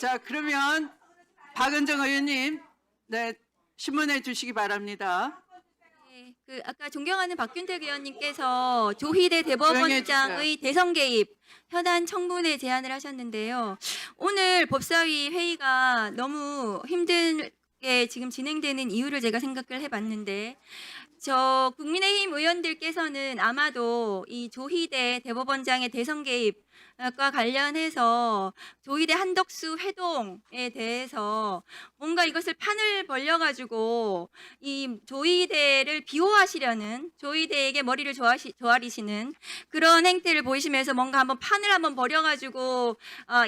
자, 그러면 박은정 의원님, 네, 신문해 주시기 바랍니다. 네, 아까 존경하는 박균택 의원님께서 조희대 조용히 대법원장의 대선 개입 현안 청문회 제안을 하셨는데요. 오늘 법사위 회의가 너무 힘들게 지금 진행되는 이유를 제가 생각을 해봤는데, 저 국민의힘 의원들께서는 아마도 이 조희대 대법원장의 대선 개입과 관련해서 조희대 한덕수 회동에 대해서 뭔가 이것을 판을 벌려가지고 이 조희대를 비호하시려는, 조희대에게 머리를 조아리시는 그런 행태를 보이시면서 뭔가 한번 판을 한번 벌여가지고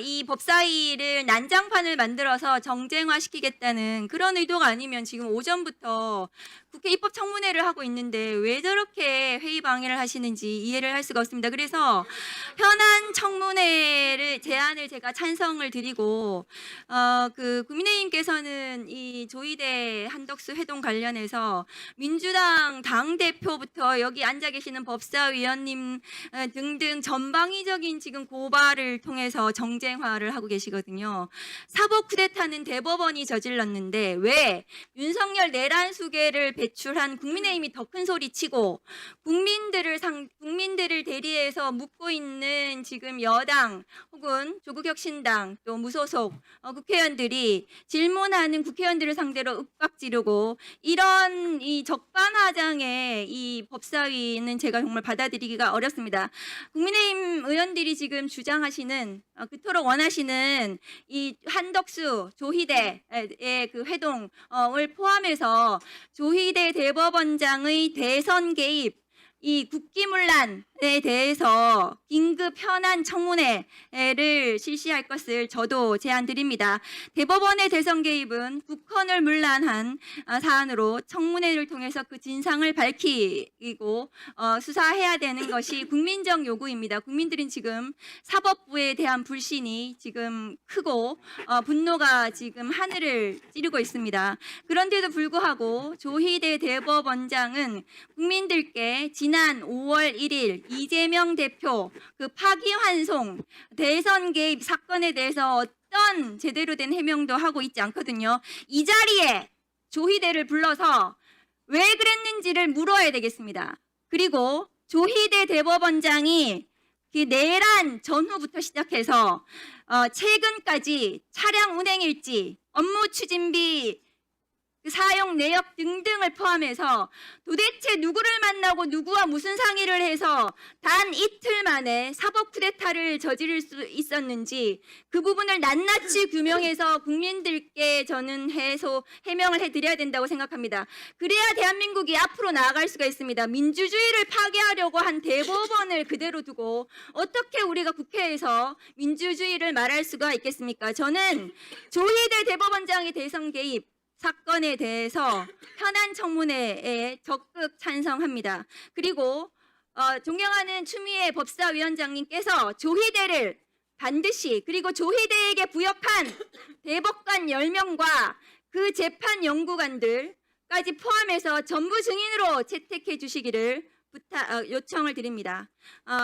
이 법사위를 난장판을 만들어서 정쟁화시키겠다는 그런 의도가 아니면 지금 오전부터 국회 입법청문회를 하고 있는데 왜 저렇게 회의 방해를 하시는지 이해를 할 수가 없습니다. 그래서 현안 청문회를 제안을 제가 찬성을 드리고 국민의힘께서는 이 조희대 한덕수 회동 관련해서 민주당 당대표부터 여기 앉아 계시는 법사위원님 등등 전방위적인 지금 고발을 통해서 정쟁화를 하고 계시거든요. 사법 쿠데타는 대법원이 저질렀는데 왜 윤석열 내란 수계를 배출한 국민의힘이 더 큰 소리 치고 국민들을 대리해서 묻고 있는 지금 여당 혹은 조국혁신당 또 무소속 국회의원들이 질문하는 국회의원들을 상대로 윽박 지르고 이런 이 적반하장의 이 법사위는 제가 정말 받아들이기가 어렵습니다. 국민의힘 의원들이 지금 주장하시는 그토록 원하시는 이 한덕수 조희대의 그 회동을 포함해서 조희대 대법원장의 대선 개입, 이 국기문란에 대해서 긴급 현안 청문회를 실시할 것을 저도 제안드립니다. 대법원의 대선 개입은 국헌을 문란한 사안으로 청문회를 통해서 그 진상을 밝히고 수사해야 되는 것이 국민적 요구입니다. 국민들은 지금 사법부에 대한 불신이 지금 크고 분노가 지금 하늘을 찌르고 있습니다. 그런데도 불구하고 조희대 대법원장은 국민들께 지난 5월 1일 이재명 대표 그 파기환송 대선 개입 사건에 대해서 어떤 제대로 된 해명도 하고 있지 않거든요. 이 자리에 조희대를 불러서 왜 그랬는지를 물어야 되겠습니다. 그리고 조희대 대법원장이 그 내란 전후부터 시작해서 최근까지 차량 운행일지, 업무 추진비 사용 내역 등등을 포함해서 도대체 누구를 만나고 누구와 무슨 상의를 해서 단 이틀 만에 사법 쿠데타를 저지를 수 있었는지 그 부분을 낱낱이 규명해서 국민들께 저는 해명을 해드려야 된다고 생각합니다. 그래야 대한민국이 앞으로 나아갈 수가 있습니다. 민주주의를 파괴하려고 한 대법원을 그대로 두고 어떻게 우리가 국회에서 민주주의를 말할 수가 있겠습니까? 저는 조희대 대법원장의 대선 개입 사건에 대해서 현안 청문회에 적극 찬성합니다. 그리고 존경하는 추미애 법사위원장님께서 조희대를 반드시, 그리고 조희대에게 부역한 대법관 10명과 그 재판 연구관들까지 포함해서 전부 증인으로 채택해 주시기를 요청을 드립니다.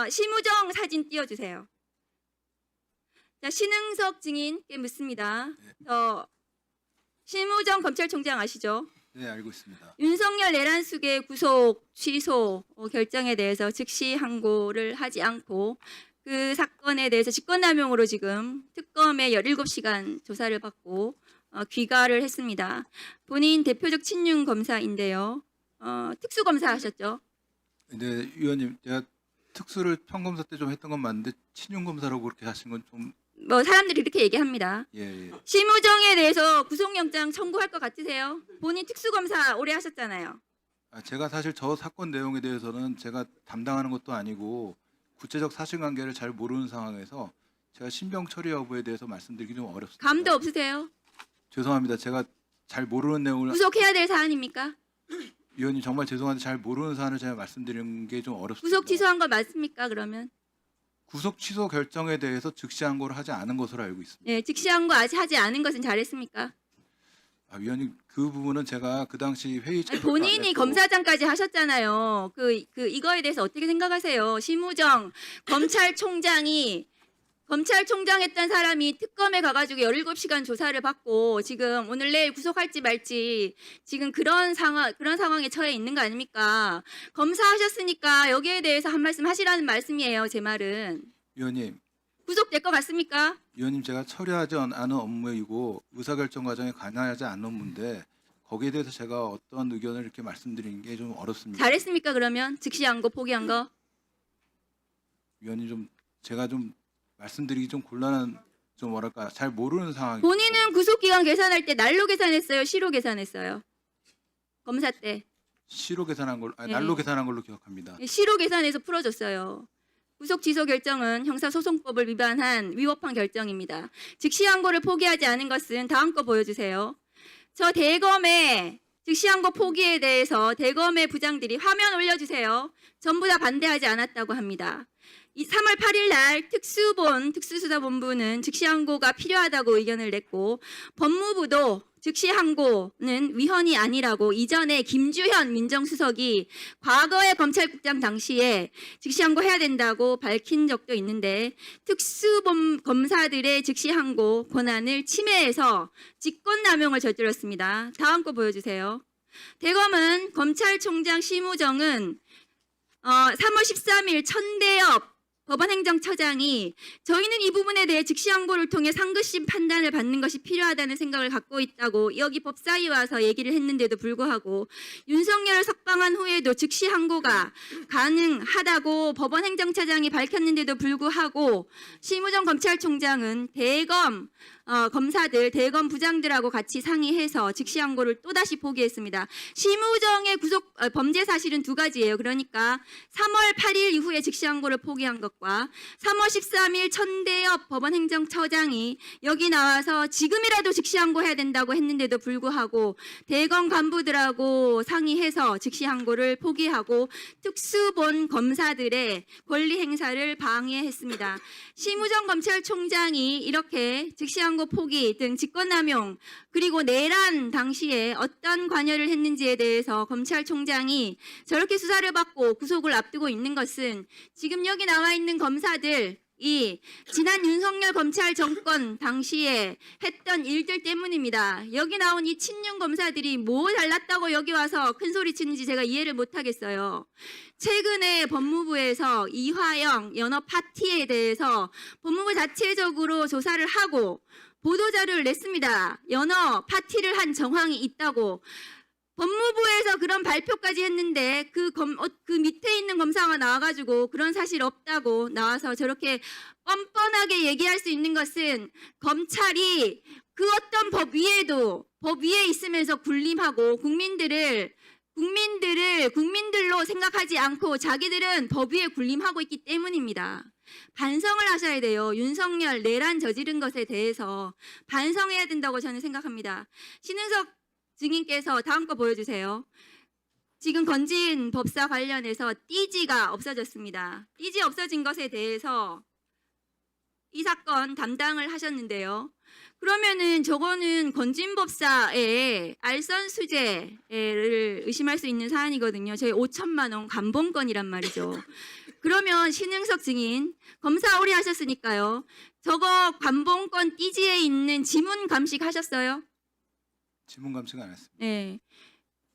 심우정 사진 띄워주세요. 자, 신흥석 증인께 묻습니다. 심우정 검찰총장 아시죠? 네, 알고 있습니다. 윤석열 내란 수계 구속 취소 결정에 대해서 즉시 항고를 하지 않고 그 사건에 대해서 직권남용으로 지금 특검에 17시간 조사를 받고 귀가를 했습니다. 본인 대표적 친윤 검사인데요. 특수검사 하셨죠? 네, 위원님, 제가 특수를 평검사 때 좀 했던 건 맞는데 친윤 검사라고 그렇게 하신 건 좀 사람들이 이렇게 얘기합니다. 예. 심우정에 대해서 구속영장 청구할 것 같으세요? 본인 특수검사 오래 하셨잖아요. 제가 사실 저 사건 내용에 대해서는 제가 담당하는 것도 아니고 구체적 사실관계를 잘 모르는 상황에서 제가 신병 처리 여부에 대해서 말씀드리기 좀 어렵습니다. 감도 없으세요? 죄송합니다. 제가 잘 모르는 내용을 구속해야 될 사안입니까? 위원님 정말 죄송한데 잘 모르는 사안을 제가 말씀드리는 게 좀 어렵습니다. 구속 취소한 거 맞습니까? 그러면? 구속 취소 결정에 대해서 즉시 항고를 하지 않은 것으로 알고 있습니다. 네, 즉시 항고 아직 하지 않은 것은 잘했습니까? 위원님 그 부분은 제가 그 당시 회의 아니, 본인이 검사장까지 하셨잖아요. 이거에 대해서 어떻게 생각하세요? 심우정 검찰총장이 검찰총장 했던 사람이 특검에 가가지고 17시간 조사를 받고 지금 오늘 내일 구속할지 말지 지금 그런 상황에 처해 있는 거 아닙니까? 검사하셨으니까 여기에 대해서 한 말씀 하시라는 말씀이에요. 제 말은. 위원님, 구속될 것 같습니까? 위원님 제가 처리하지 않은 업무이고 의사결정 과정에 관여하지 않은 업무인데 거기에 대해서 제가 어떤 의견을 이렇게 말씀드리는 게 좀 어렵습니다. 잘했습니까 그러면? 즉시한 거 포기한 거? 위원님 좀 제가 좀 말씀드리기 좀 곤란한 좀 뭐랄까 잘 모르는 상황이. 본인은 구속기간 계산할 때 날로 계산했어요? 시로 계산했어요? 검사 때. 시로 계산한 걸로, 아니, 네. 날로 계산한 걸로 기억합니다. 시로 계산해서 풀어줬어요. 구속 취소 결정은 형사소송법을 위법한 결정입니다. 즉시항고를 포기하지 않은 것은 다음 거 보여주세요. 저 대검의 즉시항고 포기에 대해서 대검의 부장들이 화면 올려주세요. 전부 다 반대하지 않았다고 합니다. 3월 8일 날 특수수사본부는 즉시항고가 필요하다고 의견을 냈고 법무부도 즉시항고는 위헌이 아니라고 이전에 김주현 민정수석이 과거의 검찰국장 당시에 즉시항고 해야 된다고 밝힌 적도 있는데 특수검사들의 즉시항고 권한을 침해해서 직권남용을 저질렀습니다. 다음 거 보여주세요. 대검은 검찰총장 심우정은 3월 13일 천대엽 법원행정처장이 저희는 이 부분에 대해 즉시항고를 통해 상급심 판단을 받는 것이 필요하다는 생각을 갖고 있다고 여기 법사위 와서 얘기를 했는데도 불구하고 윤석열을 석방한 후에도 즉시항고가 가능하다고 법원행정처장이 밝혔는데도 불구하고 심우정 검찰총장은 대검 검사들, 대검 부장들하고 같이 상의해서 즉시항고를 또다시 포기했습니다. 심우정의 범죄 사실은 두 가지예요. 그러니까 3월 8일 이후에 즉시항고를 포기한 것과 3월 13일 천대엽 법원행정처장이 여기 나와서 지금이라도 즉시항고 해야 된다고 했는데도 불구하고 대검 간부들하고 상의해서 즉시항고를 포기하고 특수본 검사들의 권리 행사를 방해했습니다. 심우정 검찰총장이 이렇게 즉시항고 포기 등 직권남용 그리고 내란 당시에 어떤 관여를 했는지에 대해서 검찰총장이 저렇게 수사를 받고 구속을 앞두고 있는 것은 지금 여기 나와 있는 검사들 이 지난 윤석열 검찰 정권 당시에 했던 일들 때문입니다. 여기 나온 이 친윤 검사들이 뭐 잘났다고 여기 와서 큰 소리 치는지 제가 이해를 못하겠어요. 최근에 법무부에서 이화영 연어 파티에 대해서 법무부 자체적으로 조사를 하고 보도자료를 냈습니다. 연어 파티를 한 정황이 있다고. 법무부에서 그런 발표까지 했는데 그 밑에 있는 검사가 나와가지고 그런 사실 없다고 나와서 저렇게 뻔뻔하게 얘기할 수 있는 것은 검찰이 그 어떤 법 위에도 법 위에 있으면서 군림하고 국민들로 생각하지 않고 자기들은 법 위에 군림하고 있기 때문입니다. 반성을 하셔야 돼요. 윤석열 내란 저지른 것에 대해서 반성해야 된다고 저는 생각합니다. 신은석 증인께서 다음 거 보여주세요. 지금 건진 법사 관련해서 띠지가 없어졌습니다. 띠지 없어진 것에 대해서 이 사건 담당을 하셨는데요. 그러면은 저거는 건진 법사의 알선 수재를 의심할 수 있는 사안이거든요. 저희 5천만 원 감봉권이란 말이죠. 그러면 신흥석 증인 검사 오래 하셨으니까요. 저거 감봉권 띠지에 있는 지문 감식 하셨어요? 지문 감식 안 했습니다. 네.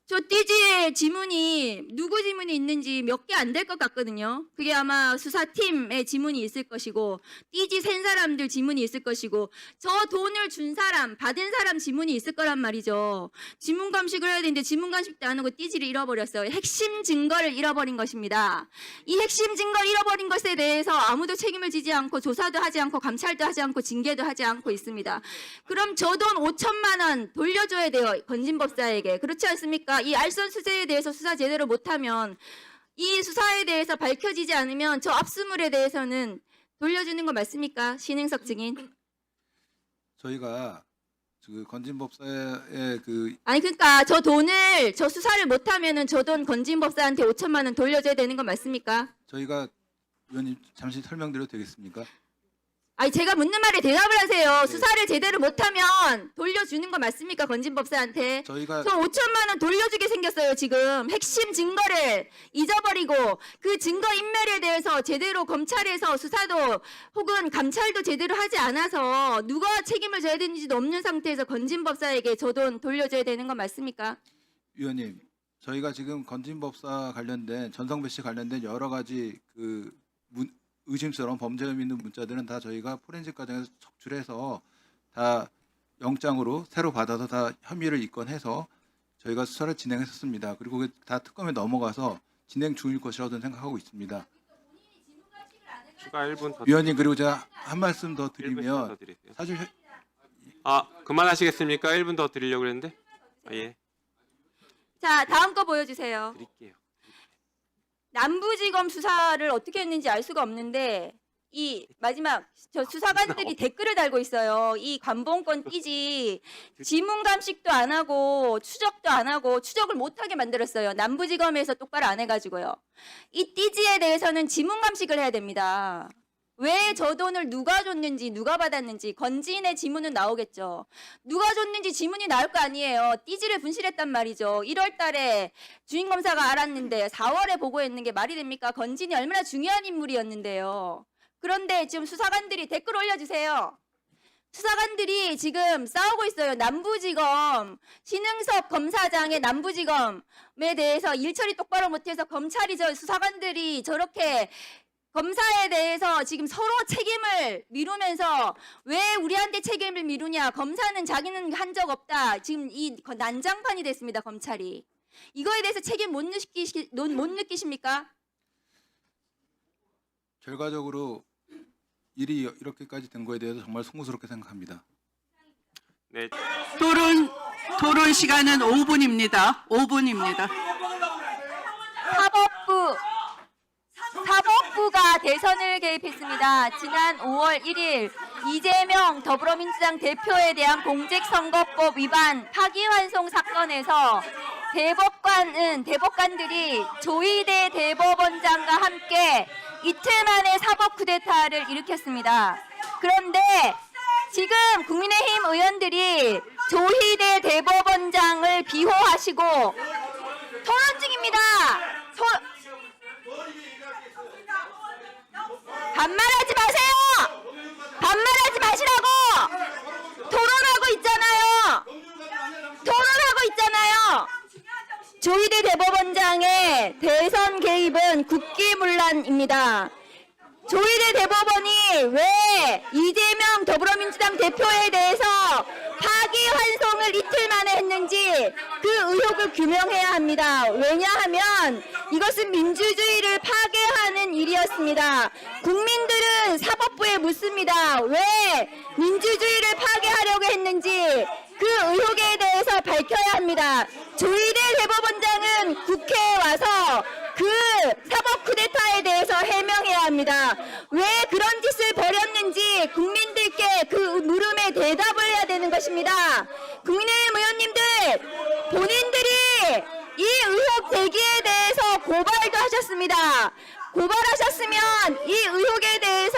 저 띠지에 지문이 누구 지문이 있는지 몇 개 안 될 것 같거든요. 그게 아마 수사팀의 지문이 있을 것이고 띠지 센 사람들 지문이 있을 것이고 저 돈을 준 사람, 받은 사람 지문이 있을 거란 말이죠. 지문 감식을 해야 되는데 지문 감식도 안 하고 띠지를 잃어버렸어요. 핵심 증거를 잃어버린 것입니다. 이 핵심 증거를 잃어버린 것에 대해서 아무도 책임을 지지 않고 조사도 하지 않고 감찰도 하지 않고 징계도 하지 않고 있습니다. 그럼 저 돈 5천만 원 돌려줘야 돼요. 건진법사에게. 그렇지 않습니까? 이 알선 수재에 대해서 수사 제대로 못하면 이 수사에 대해서 밝혀지지 않으면 저 압수물에 대해서는 돌려주는 거 맞습니까? 신흥석 증인. 저희가 그 건진법사의 아니 그러니까 저 돈을 저 수사를 못하면은 저 돈 건진법사한테 5천만 원 돌려줘야 되는 거 맞습니까? 저희가 의원님 잠시 설명드려도 되겠습니까? 아니 제가 묻는 말에 대답을 하세요. 네. 수사를 제대로 못하면 돌려주는 거 맞습니까? 건진법사한테. 저희가 저 5천만 원 돌려주게 생겼어요. 지금 핵심 증거를 잊어버리고 그 증거 인멸에 대해서 제대로 검찰에서 수사도 혹은 감찰도 제대로 하지 않아서 누가 책임을 져야 되는지도 없는 상태에서 건진법사에게 저 돈 돌려줘야 되는 건 맞습니까? 위원님, 저희가 지금 건진법사 관련된 전성배 씨 관련된 여러 가지 그 의심스러운 범죄 혐의 있는 문자들은 다 저희가 포렌식 과정에서 적출해서 다 영장으로 새로 받아서 다 혐의를 입건해서 저희가 수사를 진행했었습니다. 그리고 그게 다 특검에 넘어가서 진행 중일 것이라고 저는 생각하고 있습니다. 추가 1분 더. 위원님, 그리고 제가 한 말씀 더 1분 더 드리면 드리세요. 사실 그만하시겠습니까? 1분 더 드리려고 그랬는데. 예, 자, 다음 거 보여주세요. 드릴게요. 남부지검 수사를 어떻게 했는지 알 수가 없는데 이 마지막 저 수사관들이 댓글을 달고 있어요. 이 관봉권 띠지 지문 감식도 안 하고 추적도 안 하고 추적을 못하게 만들었어요. 남부지검에서 똑바로 안 해가지고요. 이 띠지에 대해서는 지문 감식을 해야 됩니다. 왜 저 돈을 누가 줬는지 누가 받았는지 건진의 지문은 나오겠죠. 누가 줬는지 지문이 나올 거 아니에요. 띠지를 분실했단 말이죠. 1월 달에 주인검사가 알았는데 4월에 보고했는 게 말이 됩니까? 건진이 얼마나 중요한 인물이었는데요. 그런데 지금 수사관들이 댓글 올려주세요. 수사관들이 지금 싸우고 있어요. 남부지검 신흥섭 검사장의 남부지검에 대해서 일처리 똑바로 못해서 검찰이 수사관들이 저렇게 검사에 대해서 지금 서로 책임을 미루면서 왜 우리한테 책임을 미루냐. 검사는 자기는 한 적 없다. 지금 이 난장판이 됐습니다. 검찰이. 이거에 대해서 책임 못 느끼십니까? 결과적으로 일이 이렇게까지 된 거에 대해서 정말 송구스럽게 생각합니다. 네, 토론 시간은 5분입니다. 5분입니다. 사법부가 대선을 개입했습니다. 지난 5월 1일 이재명 더불어민주당 대표에 대한 공직선거법 위반 파기환송 사건에서 대법관들이 조희대 대법원장과 함께 이틀 만에 사법 쿠데타를 일으켰습니다. 그런데 지금 국민의힘 의원들이 조희대 대법원장을 비호하시고 토론 중입니다. 반말하지 마세요. 반말하지 마시라고. 토론하고 있잖아요. 조희대 대법원장의 대선 개입은 국기문란입니다. 조희대 대법원이 왜 이재명 더불어민주당 대표에 대해서 파기환송을 이틀 만에 했는지 그 의혹을 규명해야 합니다. 왜냐하면 이것은 민주주의를 파괴하는 일이었습니다. 국민들은 사법부에 묻습니다. 왜 민주주의를 파괴하려고 했는지 그 의혹에 대해서 밝혀야 합니다. 조희대 대법원장은 국회에 와서 그 사법 쿠데타에 대해서 해명해야 합니다. 왜 그런 짓을 벌였는지 국민들께 그 물음에 대답을 해야 되는 것입니다. 국민의힘 의원님들, 본인들이 이 의혹 제기에 대해서 고발도 하셨습니다. 고발하셨으면 이 의혹에 대해서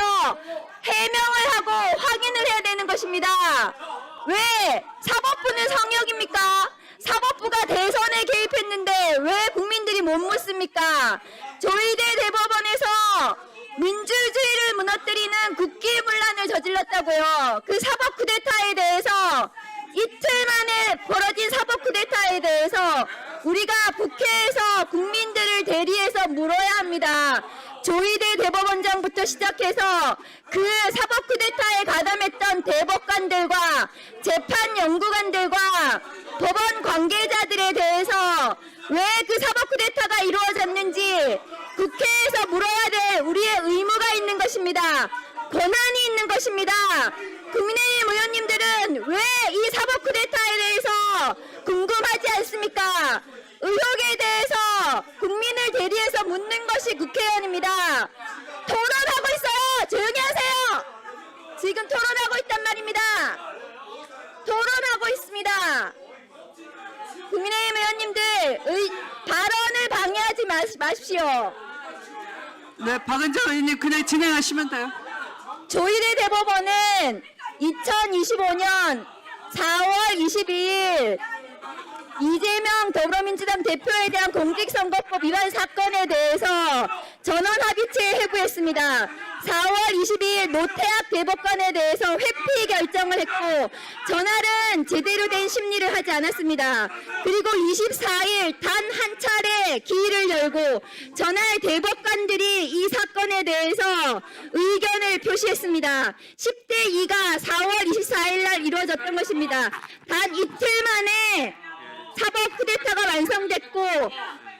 해명을 하고 확인을 해야 되는 것입니다. 왜 사법부는 성역입니까? 사법부가 대선에 개입했는데 왜 국민들이 못 묻습니까? 조희대 대법원에서 민주주의를 무너뜨리는 국기문란을 저질렀다고요. 그 사법 쿠데타에 대해서 이틀 만에 벌어진 사법 쿠데타에 대해서 우리가 국회에서 국민들을 대리해서 물어야 합니다. 조희대 대법원장부터 시작해서 그 사법 쿠데타에 가담했던 대법관들과 재판 연구관들과 법원 관계자들에 대해서 왜 그 사법 쿠데타가 이루어졌는지 국회에서 물어야 될 우리의 의무가 있는 것입니다. 권한이 있는 것입니다. 국민의힘 의원님들은 왜 이 사법 쿠데타에 대해서 궁금하지 않습니까? 의혹에 대해서 국민을 대리해서 묻는 것이 국회의원입니다. 토론하고 있어요. 조용히 하세요. 지금 토론하고 있단 말입니다. 토론하고 있습니다. 국민의힘 의원님들 발언을 방해하지 마십시오. 네, 박은정 의원님 그냥 진행하시면 돼요. 조희대 대법원은 2025년 4월 22일 이재명 더불어민주당 대표에 대한 공직선거법 위반 사건에 대해서 전원 합의체에 회부했습니다. 4월 22일 노태학 대법관에 대해서 회피 결정을 했고 전할은 제대로 된 심리를 하지 않았습니다. 그리고 24일 단 한 차례 기일을 열고 전할 대법관들이 이 사건에 대해서 의견을 표시했습니다. 10대 2가 4월 24일 날 이루어졌던 것입니다. 단 이틀 만에 사법 쿠데타가 완성됐고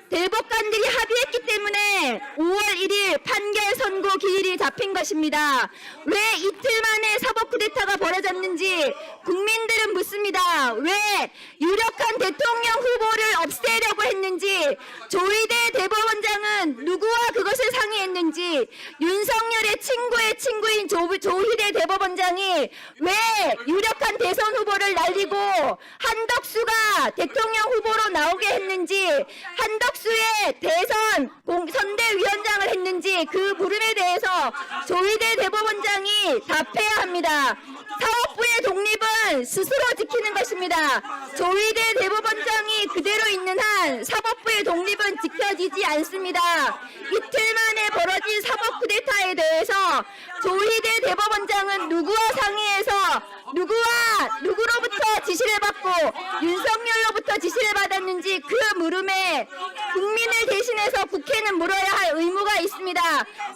대법관들이 합의했기 때문에 5월 1일 판결 선고 기일이 잡힌 것입니다. 왜 이틀 만에 사법 쿠데타가 벌어졌는지 국민들은 묻습니다. 왜 유력한 대통령 후보를 없애려고 했는지, 조희대 대법원장은 누구와 그것을 상의했는지, 윤석열의 친구의 친구인 조희대 대법원장이 왜 유력한 대선 후보를 날리고 한덕수가 대통령 후보로 나오게 했는지, 한덕수의 대선 선대위원장을 했는지 그 물음에 대해서 조희대 대법원장이 답해야 합니다. 사법부의 독립은 스스로 지키는 것입니다. 조희대 대법원장이 그대로 있는 한 사법부의 독립은 지켜지지 않습니다. 이틀 만에 벌어진 사법 쿠데타에 대해서 조희대 대법원장은 누구와 상의해서 누구로부터 지시를 받고 윤석열로부터 지시를 받았는지 그 물음에 국민을 대신해서 국회는 물어야 할 의무가 있습니다.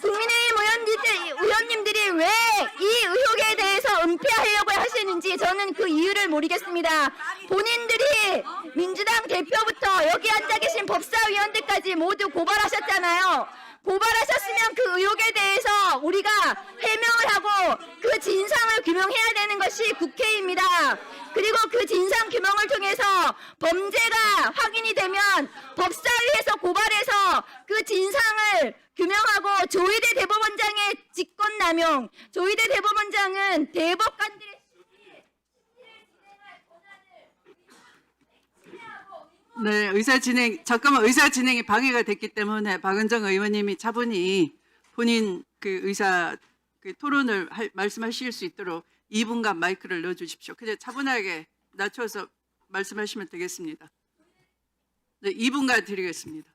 국민의힘 의원님들이 왜 이 의혹에 대해서 은폐하려고 하시는지 저는 그 이유를 모르겠습니다. 본인들이 민주당 대표부터 여기 앉아 계신 법사위원들까지 모두 고발하셨잖아요. 고발하셨으면 그 의혹에 대해서 우리가 해명을 하고 그 진상을 규명해야 되는 것이 국회입니다. 그리고 그 진상 규명을 통해서 범죄가 확인이 되면 법사위에서 고발해서 그 진상을 규명하고 조희대 대법원장의 직권남용, 조희대 대법원장은 대법관들의 네, 의사 진행이 방해가 됐기 때문에 박은정 의원님이 차분히 본인 토론을 말씀하실 수 있도록 2분간 마이크를 넣어주십시오. 그냥 차분하게 낮춰서 말씀하시면 되겠습니다. 네, 2분간 드리겠습니다.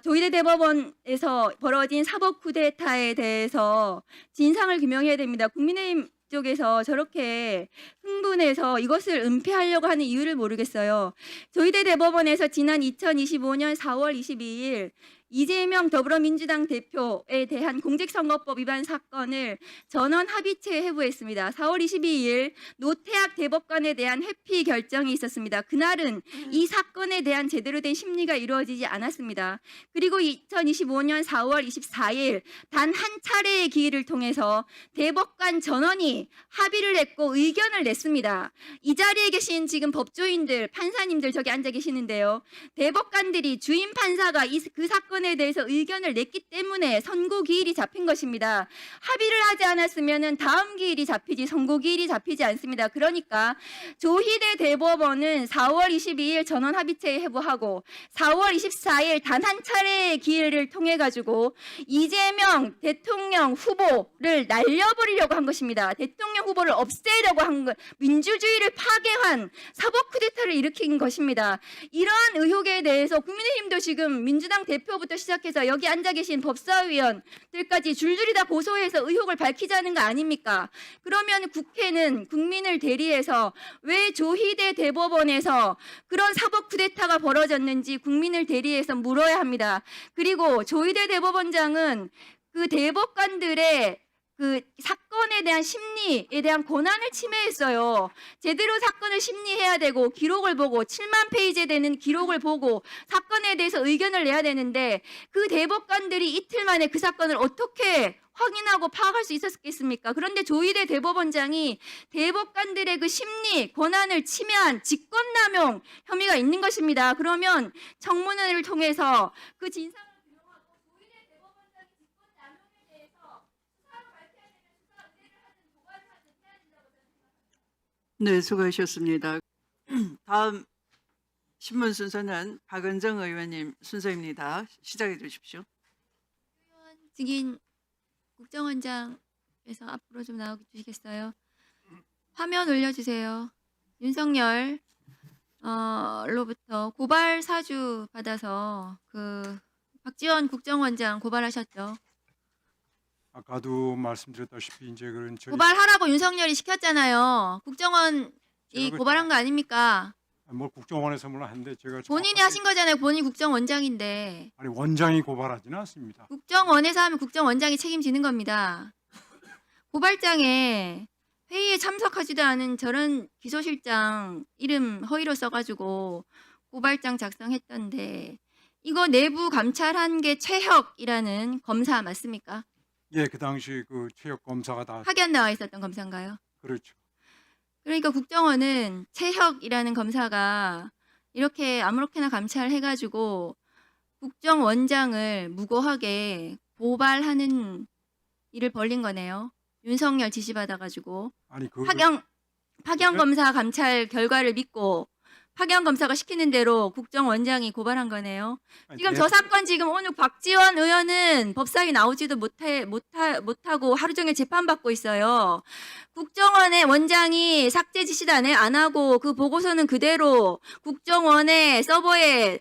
조희대 대법원에서 벌어진 사법 쿠데타에 대해서 진상을 규명해야 됩니다. 국민의힘 쪽에서 저렇게 흥분해서 이것을 은폐하려고 하는 이유를 모르겠어요. 조희대 대법원에서 지난 2025년 4월 22일 이재명 더불어민주당 대표에 대한 공직선거법 위반 사건을 전원 합의체에 회부했습니다. 4월 22일 노태학 대법관에 대한 회피 결정이 있었습니다. 그날은 이 사건에 대한 제대로 된 심리가 이루어지지 않았습니다. 그리고 2025년 4월 24일 단 한 차례의 기회를 통해서 대법관 전원이 합의를 했고 의견을 냈습니다. 이 자리에 계신 지금 법조인들, 판사님들 저기 앉아 계시는데요. 대법관들이 주임 판사가 그 사건에 대해서 의견을 냈기 때문에 선고 기일이 잡힌 것입니다. 합의를 하지 않았으면 다음 기일이 잡히지 선고 기일이 잡히지 않습니다. 그러니까 조희대 대법원은 4월 22일 전원 합의체에 회부하고 4월 24일 단 한 차례의 기회를 통해 가지고 이재명 대통령 후보를 날려버리려고 한 것입니다. 대통령 후보를 없애려고 한 것, 민주주의를 파괴한 사법 쿠데타를 일으킨 것입니다. 이러한 의혹에 대해서 국민의힘도 지금 민주당 대표부터 시작해서 여기 앉아 계신 법사위원들까지 줄줄이 다 고소해서 의혹을 밝히자는 거 아닙니까? 그러면 국회는 국민을 대리해서 왜 조희대 대법원에서 그런 사법 쿠데타가 벌어졌는지 국민을 대리해서 물어야 합니다. 그리고 조희대 대법원장은 그 대법관들의 그 사건에 대한 심리에 대한 권한을 침해했어요. 제대로 사건을 심리해야 되고 기록을 보고 7만 페이지에 되는 기록을 보고 사건에 대해서 의견을 내야 되는데 그 대법관들이 이틀 만에 그 사건을 어떻게 확인하고 파악할 수 있었겠습니까? 그런데 조희대 대법원장이 대법관들의 그 심리 권한을 침해한 직권남용 혐의가 있는 것입니다. 그러면 청문회를 통해서 그 진상을 규명하고 조희대 대법원장의 직권남용에 대해서 수사를 밝혀야 되는 수사 의뢰를 하든 도발을 하든 해야 된다고 생각합니다. 네, 수고하셨습니다. 다음 신문 순서는 박은정 의원님 순서입니다. 시작해 주십시오. 증인 국정원장에서 앞으로 좀 나와 주시겠어요? 화면 올려주세요. 윤석열 로부터 고발 사주 받아서 그 박지원 국정원장 고발하셨죠? 아까도 말씀드렸다시피 이제 그런 저희 고발하라고 윤석열이 시켰잖아요. 국정원이 제가 그- 고발한 거 아닙니까? 뭐 국정원에서 물론 하는데 제가 본인이 정확하게- 하신 거잖아요. 본인 국정원장인데. 아니 원장이 고발하지는 않습니다. 국정원에서 하면 국정원장이 책임지는 겁니다. 고발장에 회의에 참석하지도 않은 저런 기소실장 이름 허위로 써가지고 고발장 작성했던데 이거 내부 감찰한 게 최혁이라는 검사 맞습니까? 예, 그 당시 그 체육 검사가 다 학연 나와 있었던 검사인가요? 그렇죠. 그러니까 국정원은 최혁이라는 검사가 이렇게 아무렇게나 감찰해가지고 국정원장을 무고하게 고발하는 일을 벌린 거네요. 윤석열 지시받아가지고 아니 그 파견 네? 검사 감찰 결과를 믿고 파견 검사가 시키는 대로 국정원장이 고발한 거네요. 아니, 지금 내- 저 사건 지금 오늘 박지원 의원은 법사위 나오지도 못하고 하루 종일 재판받고 있어요. 국정원의 원장이 삭제 지시도 안 하고 그 보고서는 그대로 국정원의 서버에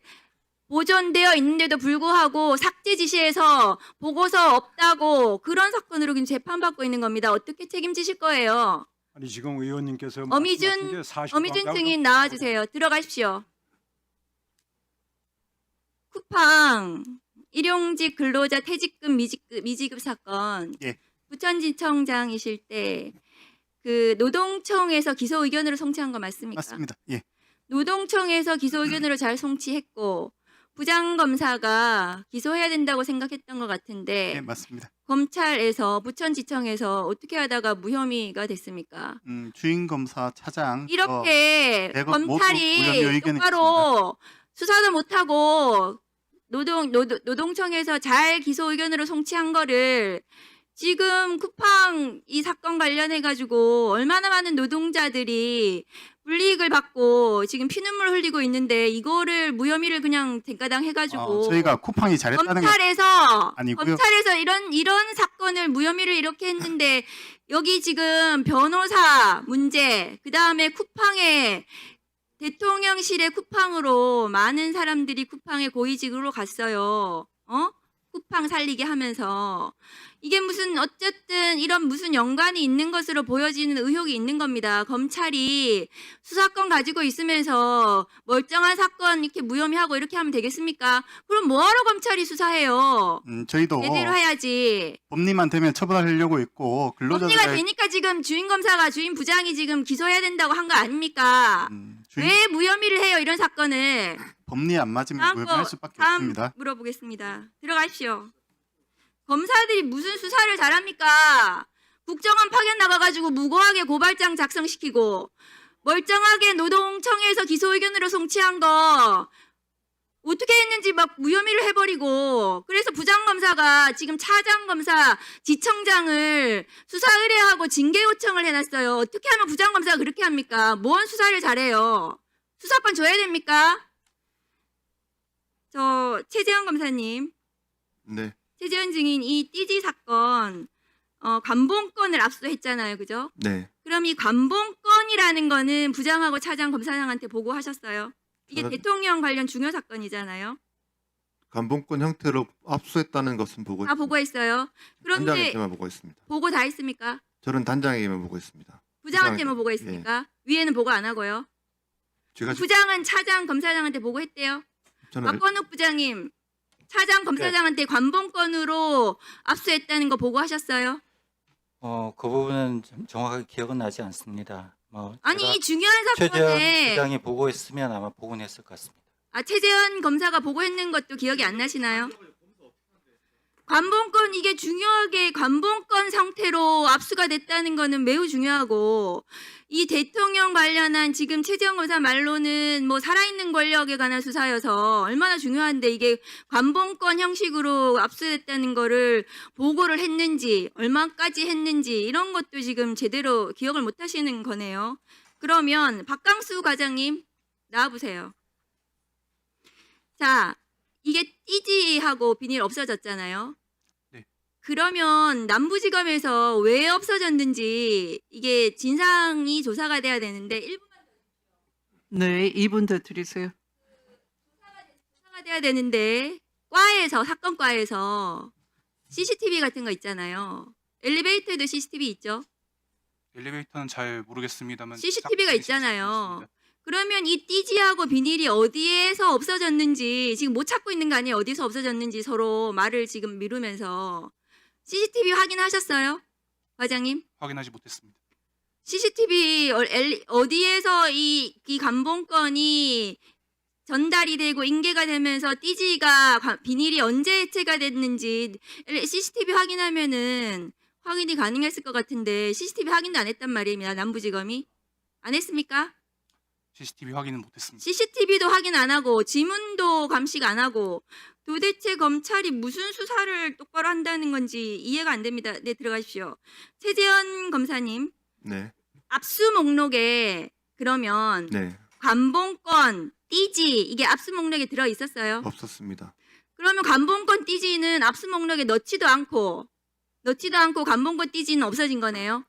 보존되어 있는데도 불구하고 삭제 지시해서 보고서 없다고 그런 사건으로 지금 재판받고 있는 겁니다. 어떻게 책임지실 거예요? 아니 지금 의원님께서 어미준- 말씀하신 게 사실관계하고 어미준 증인 나와주세요. 들어가십시오. 쿠팡 일용직 근로자 퇴직금 미지급 사건. 예. 부천지청장이실 때 그 노동청에서 기소 의견으로 송치한 거 맞습니까? 맞습니다. 예. 노동청에서 기소 의견으로 잘 송치했고 부장 검사가 기소해야 된다고 생각했던 것 같은데 예, 맞습니다. 검찰에서 부천지청에서 어떻게 하다가 무혐의가 됐습니까? 주임 검사 차장 이렇게 대거 모두 무혐의 검찰이 의견이 똑바로 수사도 못하고 노동청에서 잘 기소 의견으로 송치한 거를 지금 쿠팡 이 사건 관련해 가지고 얼마나 많은 노동자들이 불이익을 받고 지금 피눈물 흘리고 있는데 이거를 무혐의를 그냥 대가당 해가지고 저희가 쿠팡이 잘했다는 건 검찰에서 아니고요. 이런 사건을 무혐의를 이렇게 했는데 여기 지금 변호사 문제 그 다음에 쿠팡에 대통령실의 쿠팡으로 많은 사람들이 쿠팡에 고위직으로 갔어요. 쿠팡 살리게 하면서 이게 무슨 어쨌든 이런 무슨 연관이 있는 것으로 보여지는 의혹이 있는 겁니다. 검찰이 수사권 가지고 있으면서 멀쩡한 사건 이렇게 무혐의하고 이렇게 하면 되겠습니까? 그럼 뭐하러 검찰이 수사해요? 저희도 제대로 해야지. 법리만 되면 처벌하려고 있고 법리가 근로자들 되니까 지금 주임 검사가 주임 부장이 지금 기소해야 된다고 한 거 아닙니까? 주임 왜 무혐의를 해요 이런 사건을? 법리 안 맞으면 다음 무혐의할 수밖에 다음 없습니다. 물어보겠습니다. 들어가십시오. 검사들이 무슨 수사를 잘합니까? 국정원 파견 나가가지고 무고하게 고발장 작성시키고 멀쩡하게 노동청에서 기소 의견으로 송치한 거 어떻게 했는지 막 무혐의를 해버리고 그래서 부장검사가 지금 차장검사 지청장을 수사 의뢰하고 징계 요청을 해놨어요. 어떻게 하면 부장검사가 그렇게 합니까? 뭔 수사를 잘해요? 수사권 줘야 됩니까? 저 최재형 검사님, 네. 최재형 증인 이 띠지 사건 관봉권을 압수했잖아요, 그죠? 네. 그럼 이 관봉권이라는 거는 부장하고 차장 검사장한테 보고하셨어요? 이게 저는- 대통령 관련 중요 사건이잖아요. 감봉권 형태로 압수했다는 것은 보고 다 보고했어요. 그런데 단장에게만 보고 있습니다. 보고 다 했습니까? 저는 단장에게만 보고 있습니다. 부장한테만 부장에게- 보고했습니까? 위에는 보고 안 하고요. 제가 부장은 차장 검사장한테 보고했대요. 저는 박건욱 부장님, 차장 검사장한테 관봉권으로 압수했다는 거 보고하셨어요? 그 부분은 좀 정확하게 기억은 나지 않습니다. 아니 제가 이 중요한 최재현 사건에 부장이 보고했으면 아마 보고했을 것 같습니다. 최재현 검사가 보고했는 것도 기억이 안 나시나요? 관봉권 이게 중요하게 관봉권 상태로 압수가 됐다는 거는 매우 중요하고 이 대통령 관련한 지금 최재형 검사 말로는 뭐 살아있는 권력에 관한 수사여서 얼마나 중요한데 이게 관봉권 형식으로 압수됐다는 거를 보고를 했는지 얼마까지 했는지 이런 것도 지금 제대로 기억을 못 하시는 거네요. 그러면 박강수 과장님 나와보세요. 자, 이게 띠지하고 비닐 없어졌잖아요. 네. 그러면 남부지검에서 왜 없어졌는지 이게 진상이 조사가 돼야 되는데 1분 네, 2분 더 드리세요. 조사가 돼야 되는데 과에서 사건과에서 CCTV 같은 거 있잖아요. 엘리베이터에도 CCTV 있죠. 엘리베이터는 잘 모르겠습니다만 CCTV가 짝퉁 있잖아요. 있습니다. 그러면 이 띠지하고 비닐이 어디에서 없어졌는지 지금 못 찾고 있는 거 아니에요? 어디서 없어졌는지 서로 말을 지금 미루면서 CCTV 확인하셨어요? 과장님? 확인하지 못했습니다. CCTV 어디에서 이 감봉건이 전달이 되고 인계가 되면서 띠지가 비닐이 언제 해체가 됐는지 CCTV 확인하면은 확인이 가능했을 것 같은데 CCTV 확인도 안 했단 말입니다. 남부지검이 안 했습니까? CCTV 확인은 못했습니다. CCTV도 확인 안 하고 지문도 감식 안 하고 도대체 검찰이 무슨 수사를 똑바로 한다는 건지 이해가 안 됩니다. 네, 들어가십시오. 최재현 검사님, 네. 압수 목록에 그러면 네. 관봉권, 띠지 이게 압수 목록에 들어 있었어요? 없었습니다. 그러면 관봉권 띠지는 압수 목록에 넣지도 않고 관봉권 띠지는 없어진 거네요?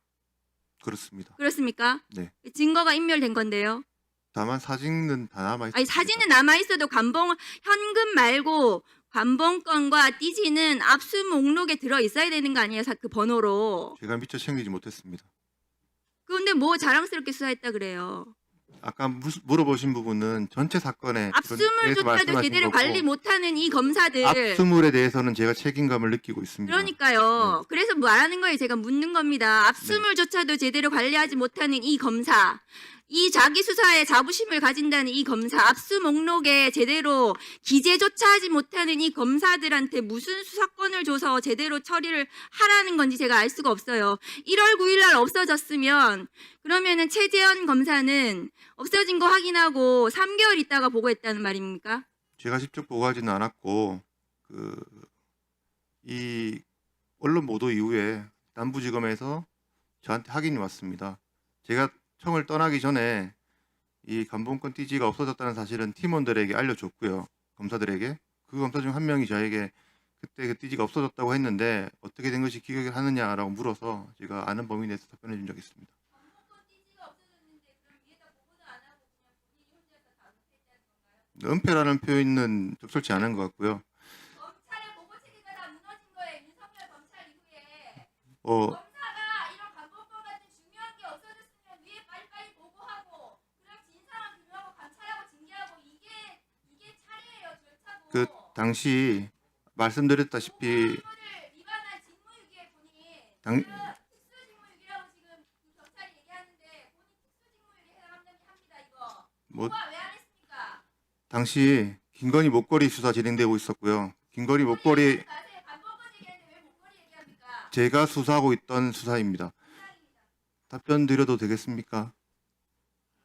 그렇습니다. 그렇습니까? 네. 증거가 인멸된 건데요. 다만 사진은 다 남아 있습니다. 아니 사진은 남아 있어도 현금 말고 관봉권과 띠지는 압수 목록에 들어 있어야 되는 거 아니에요? 그 번호로. 제가 미처 챙기지 못했습니다. 그런데 뭐 자랑스럽게 수사했다 그래요. 아까 물어보신 부분은 전체 사건에 대해서 압수물조차도 말씀하신 제대로 거고, 관리 못하는 이 검사들. 압수물에 대해서는 제가 책임감을 느끼고 있습니다. 그러니까요. 그래서 말하는 거예요. 제가 묻는 겁니다. 압수물조차도 제대로 관리하지 못하는 이 검사. 이 자기 수사에 자부심을 가진다는 이 검사, 압수 목록에 제대로 기재조차 하지 못하는 이 검사들한테 무슨 수사권을 줘서 제대로 처리를 하라는 건지 제가 알 수가 없어요. 1월 9일 날 없어졌으면 그러면은 최재현 검사는 없어진 거 확인하고 3개월 있다가 보고했다는 말입니까? 제가 직접 보고하지는 않았고 이 언론 보도 이후에 남부지검에서 저한테 확인이 왔습니다. 제가 청을 떠나기 전에 이 감봉권 띠지가 없어졌다는 사실은 팀원들에게 알려줬고요. 검사들에게. 그 검사 중 한 명이 저에게 그때 그 띠지가 없어졌다고 했는데 어떻게 된 것이 기억을 하느냐라고 물어서 제가 아는 범위에 대해서 답변해 준 적이 있습니다. 은폐라는 표현은 적절치 않은 것 같고요. 검찰의 보고 체계가 다 무너진 거예요. 윤석열 검찰 이후에. 어, 검사가 이런 감봉권 같은 중요한 게 없어졌으면 위에 빨리빨리 보고하고 그럼 진상을 규명하고 감찰하고 징계하고 이게 차례예요. 절차고. 그 당시 말씀드렸다시피 직무를 위반한 직무유기에 본인 당, 특수직무유기라고 지금 경찰이 얘기하는데 본인 특수직무유기 해당합니다 이거. 뭐 보고가 왜 안 했습니까? 당시 김건희 목걸이 수사 진행되고 있었고요. 김건희 목걸이 감봉권 얘기하는데 왜 목걸이 얘기합니까? 제가 수사하고 있던 수사입니다. 답변 드려도 되겠습니까?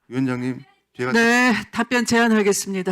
위원장님, 제가 네, 답변 제안하겠습니다.